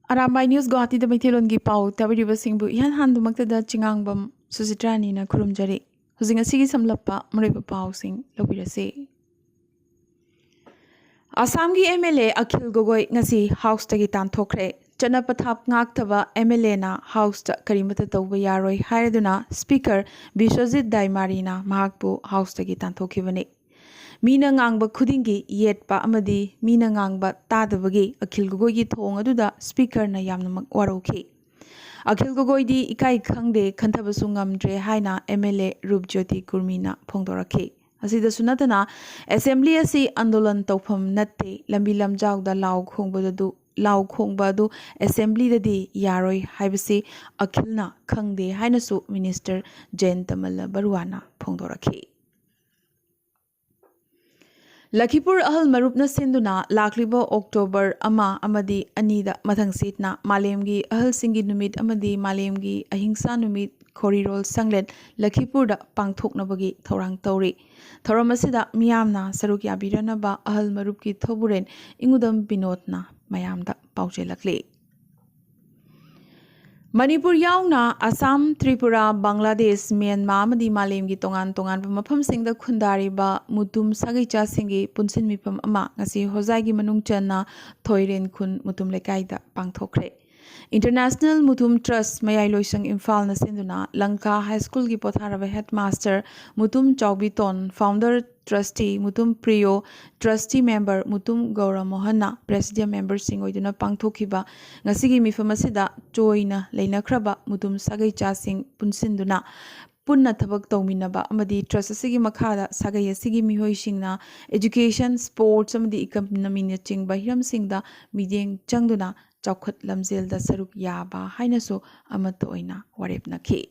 Arambai News Guwahati da Maithilon gi pau tabiriba singbu ihan handumakta da chingangbam Susitrani na kurumjari. Huzing asigi samlappa muriba pau sing lobirase. Assam gi MLA Akhil Gogoi ngasi house tagi tanthokre. Chana pathap ngakthaba MLA na house ta karimata tawba yaroi hairaduna speaker Biswajit Daimari na mahakpu house tagi tanthokibani. Mina ngang khudingi yetpa amadi mina ngang tadabagi Akhil Gogoi gi thong aduda speaker na yamnamak warokhi. Akhil Gogoi di ikai khangde khantabasu ngamdre haina MLA Rupjyoti Kurmina phongdorakhi. Asida sunatana assembly asi andolan tawpham natte lambi lamjawda law khongbadu assembly dadi yaroi haibasi Akhilna khangde hainasu minister Jain Tamala Baruana phongdorakhi. Lakhipur ahal marupna sinduna lakliba October ama amadi anida mathang sitna malemgi ahal singi numit amadi malemgi ahingsa numit Korirol Sanglet Lakhipur da pangthoknabagi thorang tawri. Thoramasida miyamna saruk yabiranaba ahal marupki thoburen ingudam binotna mayamda paujelakli. Manipur yauna Assam, Tripura, Bangladesh, Myanmar amadi malemgi tongan mafam singda khundariba mutum sagaicha singi punsin mipam ama ngasi hozai manung channa thoiren khun mutum lekaida pangthokre. International Mutum Trust Mayai Loisang Imphal na sinduna Lanka High School gi potharaba headmaster Mutum Chaubiton, founder trustee Mutum Priyo, trustee member Mutum Gaura Mohana, presidium member singoiduna pangthokiba ngasigi mifamasida joina leinakhraba Mutum Sagaicha sing punsinduna punna thabak tawminaba amadi trust asigi makhada sagai asigi mihoi singna education sports amadi economy na chingba hiram singda mideng changduna chawkhat lamjel da saruk yaba hainaso amato oina warepnakhi.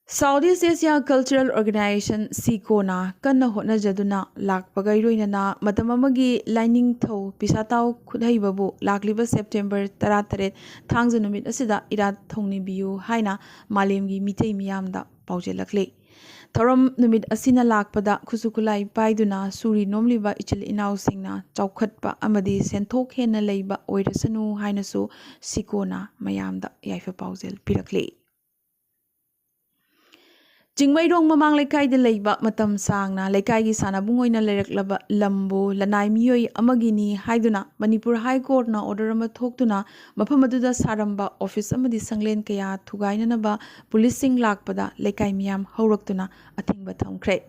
Southeast Asia Cultural Organization SICO-na kanna hotnajaduna lakpagairoinana matamamagi lining tho pisatau khudhaibabu lakliba September 13 thangja numit asida irat thongni biu haina malemgi mitei miyamda paujelakle. Thoram numit asina lakpada khusukulai paiduna suri nomliba ichil inau singna chawkhatpa amadi senthok hena leiba oirasanu hainasu SICO-na mayamda yaifa paujel pirakle. Jingmairong mamang lekai de leiba matam sangna lekai gi sanabungoina leraklaba lambo lanai miyoi amagini haiduna Manipur High Court na order ama thoktuna mafamaduda saramba office amadi sanglen kaya thugainanaba policing lakpada lekai miyam hauраktuna athingba thamkhre.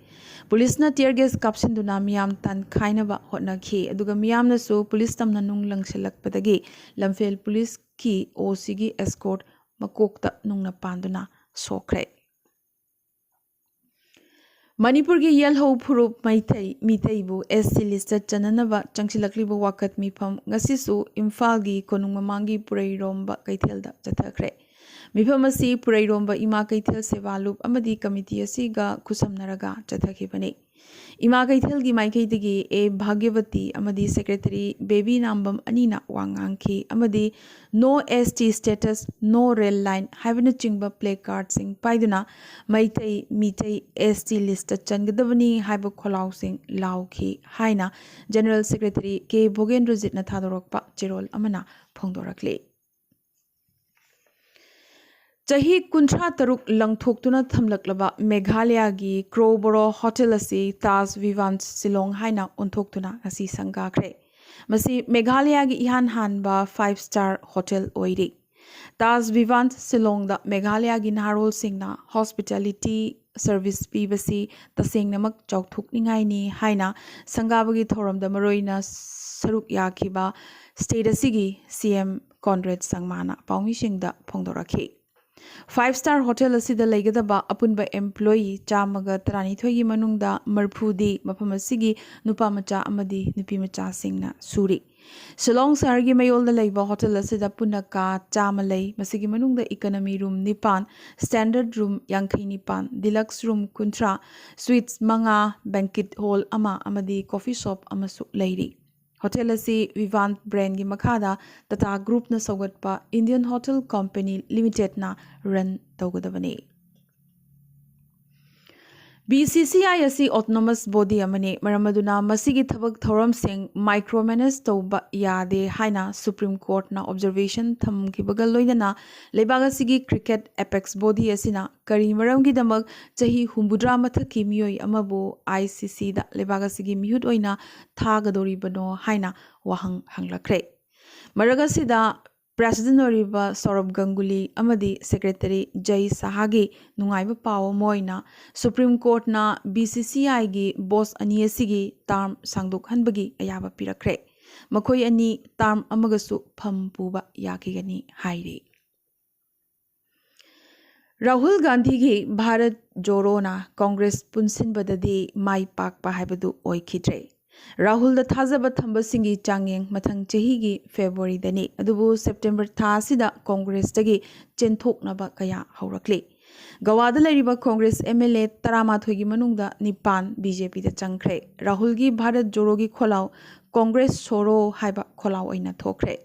Police na tear gas kapsinduna miyam tan khainaba hotnakhi aduga miyamna su police tamna nung langselakpadagi lamfel police ki OC escort makokta nungna panduna sokre. Manipur gi yelho phurup maitai mitaibu SC list chananaba changsilakliba wakat mifam ngasisu Imphal gi konung mamangi Purairomba kaithelda chathakre. Mifam asi Purairomba ima kaithel sevalup amadi committee asiga kusamnaraga chathakibani. Ima kaithel gi maikaitigi A Bhagyavati amadi secretary Baby Nambam Anina wangangki amadi no ST status no rail line havena chingba placard sing paiduna maitai mitai ST list changadavani haiba kholau sing lauki haina General Secretary K Bhogendrojit na thadorokpa chirol amana phongdorakle. Chahi kuntra taruk langthoktuna thamlaklaba Meghalaya gi Crowborough Hotel asi Taj Vivant Silong haina onthoktuna asi sangakre. Masi Meghalaya gi ihan hanba 5-star hotel oiri. Taj Vivant Silong da Meghalaya gi Narol singna hospitality service pibasi taseng namak chawthukningai ni haina sangabagi thoram da maroina saruk yakiba state asigi CM Conrad Sangmana paumisingda phongdorakhi. 5-star hotel asida leigadaba apunba employee chamaga tarani thogi manungda marphudi mapamasigi nupa macha amadi nupi macha singna suri. Shillong Sargi mayolda leiba hotel asida punaka chamalei masigi manungda economy room nipan, standard room yankhi nipan, deluxe room kuntra, suites manga, banquet hall ama amadi coffee shop amasu leiri. Hotel asi Vivant brand gi makhada Tata Group na sagatpa Indian Hotel Company Limited na run tawgadabani. BCCI asi autonomous body amani maramaduna masigi thabak thoram sing micromanage toba yade haina Supreme Court na observation thamkibaga loinana lebaga sigi cricket apex body asina kari maramgi damak chahi humbudra mathaki miyoi amabu ICC da lebaga sigi mihut oina thagadori bano haina wahang hanglakre maraga sida President Oriba Saurabh Ganguly amadi Secretary Jai Sahagi nungaiba pawo moina Supreme Court na BCCI gi boss ani asigi term sangdok hanbagi ayaba pirakre makoi ani term amagasu pham puba yakigani hairi Rahul Gandhi gi Bharat Joro na Congress punsin badadi mai pak pa haibadu oikidre Rahul da thazaba thamba singi changyeng mathang chahi gi February dani adubu September tha sida Congress tagi chenthok naba kaya haurakli Gawada lairiba Congress MLA taramathoi gi manungda nipan BJP da changkhre Rahul gi Bharat Joro gi kholaw Congress soro haiba kholaw oina thokre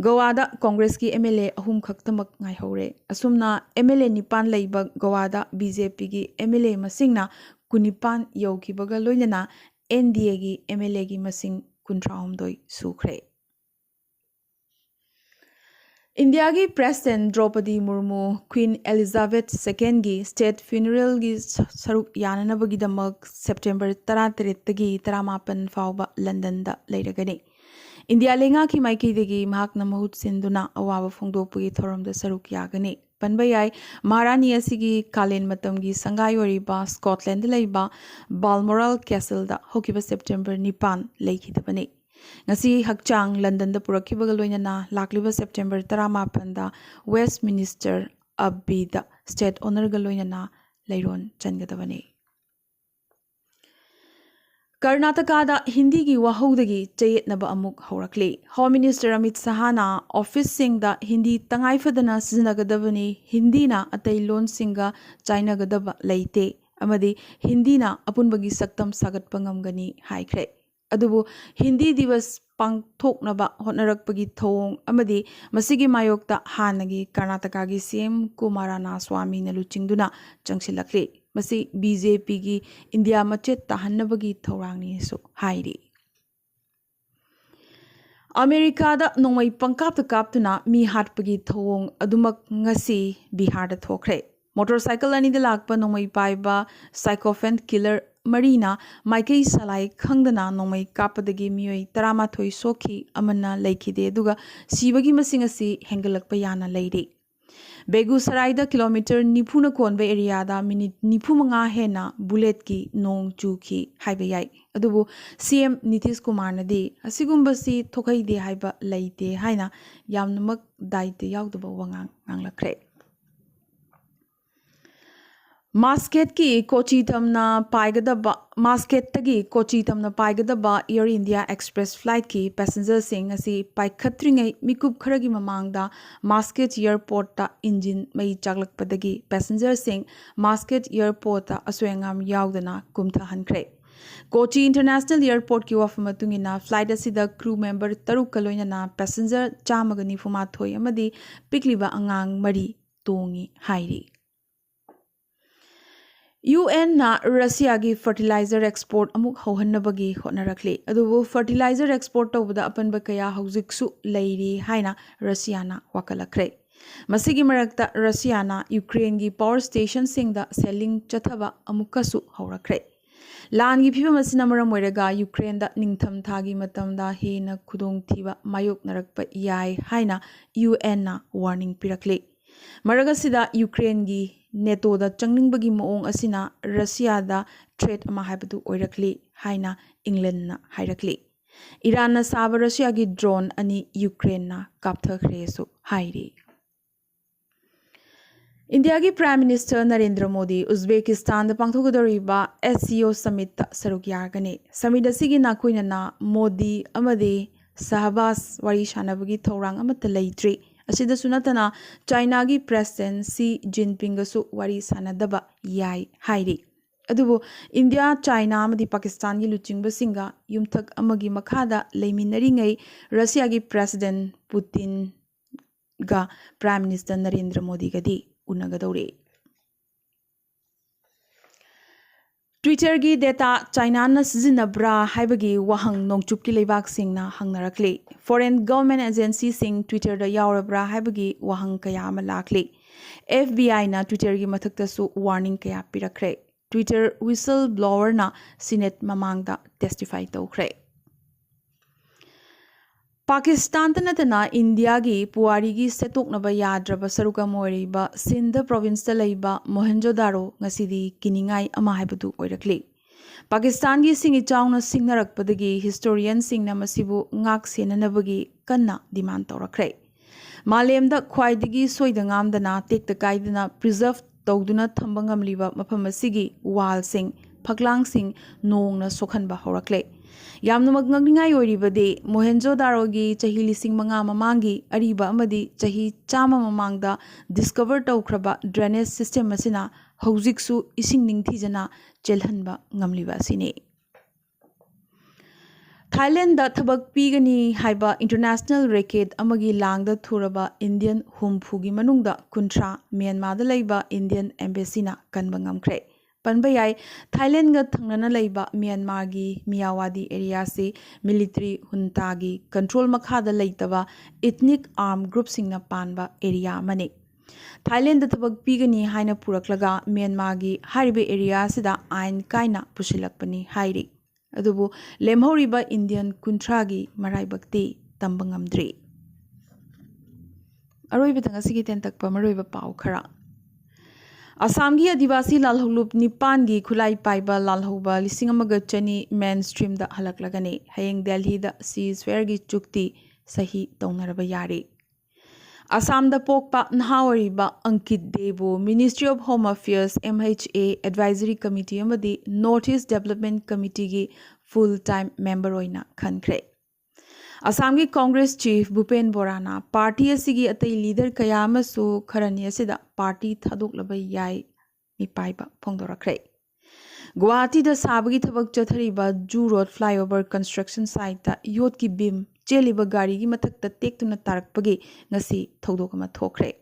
Gawada Congress ki MLA ahum khaktamak ngai hore asumna MLA nipan laiba Gawada BJP gi MLA masingna kunipan yaukibaga loinana NDA gi MLA gi masing kuntraumdoi sukre India gi President Draupadi Murmu Queen Elizabeth II gi state funeral gi saruk yananabagi damak September 13 tagi 18 fauba London da leiragani India lenga ki maiki degi mahakna mahut sinduna awaba phongdokpagi thoramda saruk yagani Panbayai Maharani asigi Kalen matamgi sangai oriba Scotland laiba Balmoral Castle da hokiba September 9 leikidabani ngasi hakchang London da purakhibaga loinana lakliba September 18 da Westminster Abbey da state honor ga loinana leiron changadabani Karnataka da Hindi gi wahaudagi chayetnaba amuk haurakli Home Minister Amit Sahana office sing da Hindi tangai fadana sinagadabani Hindi na atai lon singa China gadaba leite amadi Hindi na apunbagi saktam sagat pangamgani haikre adubu Hindi divas pangthoknaba hotnarakpagi thong amadi masigi mayokta hanagi Karnataka gi CM Kumarana Swami na luchingduna changsilakli masi BJP gi India machet tahannabagi thorangni su hairi America da nongmai pangkapta kaptuna mi hatpagi thong adumak ngasi Bihar da thokre motorcycle ani da lakpa nongmai paiba psychophant killer Marina Maikai Salai khangdana nongmai kapadagi mioi 13 sokhi amana laikide duga sibagi masing asi hengalakpa yana leiri Begusarai da kilometer nipuna konba area da minute nipu manga hena bullet ki nong chu ki haiba yai adubu CM Nitish Kumar na di asigumbasi thokai de haiba laite haina yamnamak daite yaudaba wangang nganglakre Masket ki Kochi tamna paigadaba Masket tagi Kochi tamna paigadaba Air India Express flight ki passenger sing asi paikhatringai mikup kharagi mamangda Masket airport ta engine mai chaglakpadagi passenger sing Masket airport ta aswengam yaudana kumtha hankre Kochi International Airport ki wafama tungina flight asida crew member taruk kaloina passenger chamagani fuma thoi amadi pikliba angang mari tongi hairi UN na Russia gi fertilizer export amuk hauhannabagi hotnarakli adubu fertilizer export tawbada apanba kaya haujiksu leiri haina Russia na wakalakre masigi marakta Russia na Ukraine gi power station singda selling chathaba amukasu haurakre lan gi phiba masina maram oiraga Ukraine da ningtham thagi matamda hena khudong thiba mayok narakpa yai haina UN na warning pirakli Maragasida Ukraine gi NATO da changningbagi moong asina Russia da threat ama haibadu oirakli haina England na hairakli Iran na saba Russia gi drone ani Ukraine na kapthakre su hairi India gi Prime Minister Narendra Modi Uzbekistan da pangthogadoriba SCO summit ta saruk yargani summit asigi na koina na Modi amadi Sahabas wari shanabagi thorang amata leitri asida sunatana China gi President Xi Jinping gasu wari sanadaba yai hairi adubu India China amadi Pakistan gi luchingba singa yumthak amagi makhada leiminaringai Russia gi President Putin ga Prime Minister Narendra Modi gadi unagadore Twitter gi data China na sizinabra haibagi wahang nongchup ki leibak sing na hangnarakli. Foreign government agency sing Twitter da yaurabra haibagi wahang kaya ama lakli. FBI na Twitter gi mathakta su warning kaya pirakre. Twitter whistleblower na Senate mamangda testify tawkre. Pakistan tanatana India gi puwari gi setuk naba yadraba saruka moiriba Sindh province ta leiba Mohenjo-daro ngasidi kiningai ama haibadu oirakli. Pakistan gi singi chawna singnarakpadagi historian singna masibu ngak senanabagi kanna demand tawrakre. Malemda khwaidagi soidangamdana tekta kaidana preserve tawduna thamba ngamliba mafam asigi wall sing phaklang sing nongna sokhanba horakle. Yamnamak ngagningai oiribade Mohenjo-daro gi chahi lising manga mamangi ariba amadi chahi chama mamangda discover tawkraba drainage system asina haujiksu ising ningthijana chelhanba ngamliba asine. Thailand da thabak pigani haiba international racket amagi langda thuraba Indian humpugi manungda kuntra Myanmar da leiba Indian embassy na kanba ngamkre. Panbayai Thailand ga thangnana leiba Myanmar gi Miyawadi area se military junta gi control makhada leitaba ethnic armed group singna panba area mane. Thailand da thabak pigani haina puraklaga Myanmar gi haribe area sida ain kaina pusilakpani hairi. Adubu lemhoriba Indian kuntra gi maraibakti tambangamdri. Aroiba tangasigi tentakpa maroiba pau khara. Assam gi Adivasi lalhulup Nipan gi khulai paiba lalhuba lisingamaga chani mainstream da halaklagani hayeng Delhi da ceasefire gi chukti sahi taunaraba yari. Assam da pokpa nhawariba Ankit Devu Ministry of Home Affairs MHA Advisory Committee amadi Northeast Development Committee gi full-time member oina khankre. Assam gi Congress Chief Bhupen Borana party asigi atai leader kaya amasu kharani asida party thadoklaba yai mipaiba phongdorakre. Guwahati da sabagi thabak chathariba Ju Road flyover construction site ta yot ki beam cheliba gari gi mathakta tektuna tarakpagi ngasi thodok ama thokre.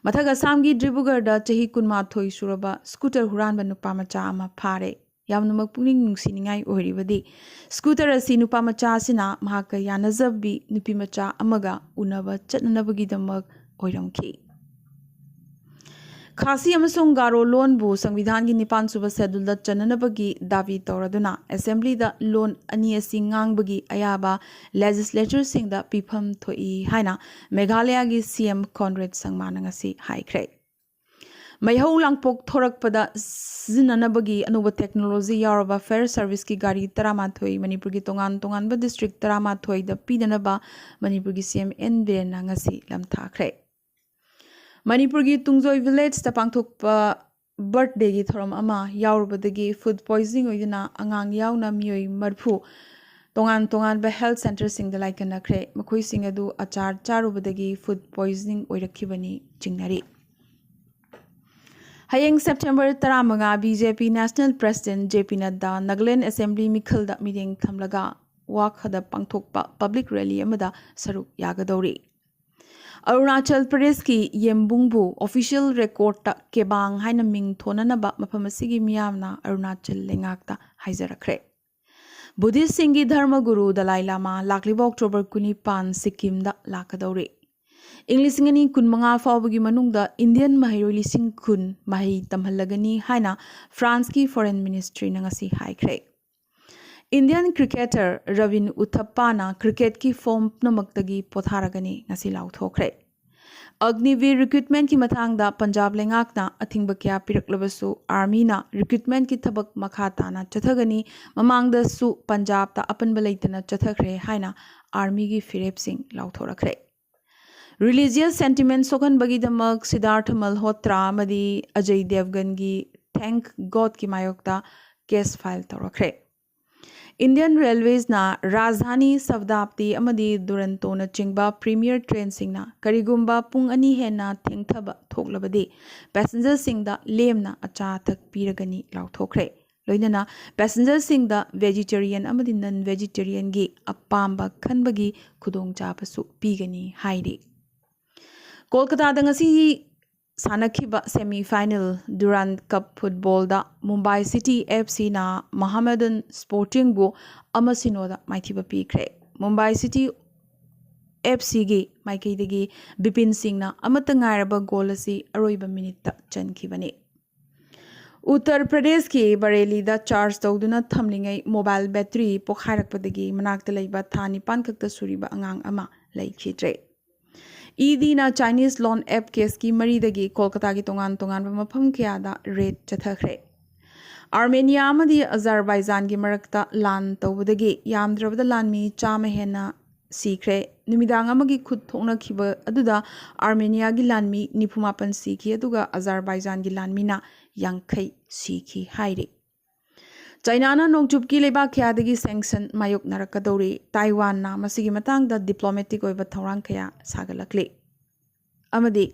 Mathak Assam gi Dibrugarh da chahi kunmathoi suraba scooter huranba nupa macha ama phare. Yamnamak puning nungsiningai oiribadi scooter asi nupa macha asina mahaka yanazabbi nupi macha amaga unaba chatnanabagi-damak oiramki. Khasi amasung Garo loan bu Sangvidhan gi Nipan suba schedule da chananabagi davi tawraduna assembly da loan ani asi ngangbagi ayaba legislature sing da pifam thoi haina Meghalaya gi CM Conrad Sangmana ngasi haikre. Mayhau langpok thorakpada zinanabagi anuba technology yaraba fair service ki gari taramathoi Manipur gi tongan ba district taramathoi da pidanaba Manipur gi CM N Birena ngasi lamthakre. Manipur gi Tungzoi village ta pangthokpa birthday gi thoram ama yaurubadagi food poisoning oidina angang yauna miyoi marphu tongan ba health center sing da laikanakre makhoi sing adu achar charubadagi food poisoning oirakhibani chingnari. Hayeng September Taramanga BJP National President JP Nadda Nagaland Assembly Mikhalda meeting thamlaga wakhada pangthokpa public rally amada saruk yagadori. Arunachal Pradesh ki Yembungbu official record ta kebang haina ming thonanaba mafamasigi miyamna Arunachal lengakta haizarakre. Buddhist Singhi Dharma Guru Dalai Lama lakliba October 25 Sikkim da lakadori. English ngani kun manga fawbagi manungda Indian mahiroi lising kun mahi tamhalagani haina France ki foreign ministry nangasi haikre. Indian cricketer Ravin Uthappa na cricket ki form namaktagi potharagani ngasi lauthokre. Agniveer recruitment ki mathangda Punjab lengakna athingba kya piraklabasu army na recruitment ki thabak makhata na chathagani mamangda su Punjab ta apanba leitana chathakre haina army gi firep sing lauthorakre. Religious sentiment sokan bagi damak Siddharth Malhotra amadi Ajay Devgan gi Thank God ki mayokta case file tawrakre. Indian Railways na Rajdhani Savdapti amadi Duranto na chingba premier train singna karigumba pung ani hena thengthaba thoklabadi passengers singda lemna acha thak piragani lauthokre. Loinana passengers singda vegetarian amadi non vegetarian gi apamba khanbagi khudong chapasu pigani hairi. Kolkata da ngasi सानखिबा semifinal Durand cup football दा Mumbai city FC ना Mohammedan sporting बो अमसिनोदा माइथिबा पीख्रे Mumbai city FC गी माइकैदगी बिपिन सिंह ना अमत ngairaba गोल असी अरोइबा मिनिट चनखिबने उत्तर प्रदेश की बरेली दा चार्ज तौदुना थमलिंगै मोबाइल बैटरी पोखारकपदगी मनाक्ता लैबा था निपान खक्ता सुरिबा अंगांग अमा लैखिद्रे ईदीना चाइनीज लोन एप केस की मरीदगी कोलकाता की तोंगान तोंगान मफम कयादा रेट चथखरे आर्मेनिया अमदी अजरबाईजान की मरक्ता लान तौबदगी यामद्रबदा लानमी चाम हेना सीख्रे निमिदांग अमगी खुद थोंनखिबा अदुदा आर्मेनिया की लानमी निफुमापन सीखी अदुगा अजरबाईजान की लानमीना यांखै सीखी हाइरे चाइनाना नोंगचुपकी लेबा खयादगी सैंक्शन मायोक नरकदौरी ताइवान ना मसिगी मतंगदा डिप्लोमेटिक ओइबा थौरांग खया सागलकले अमदी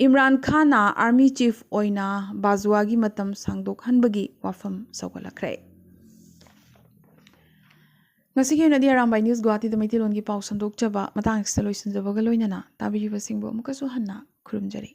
इमरान खान ना आर्मी चीफ ओइना बाजुआगी मतम सांगदोकहनबगी वाफम सौगलखरे ngasi na di Arambai News Guwahati da Maitilon gi paw sandok chaba matang sa loisin jabaga loinana tabi ba singbo mukasu hanna khurumjari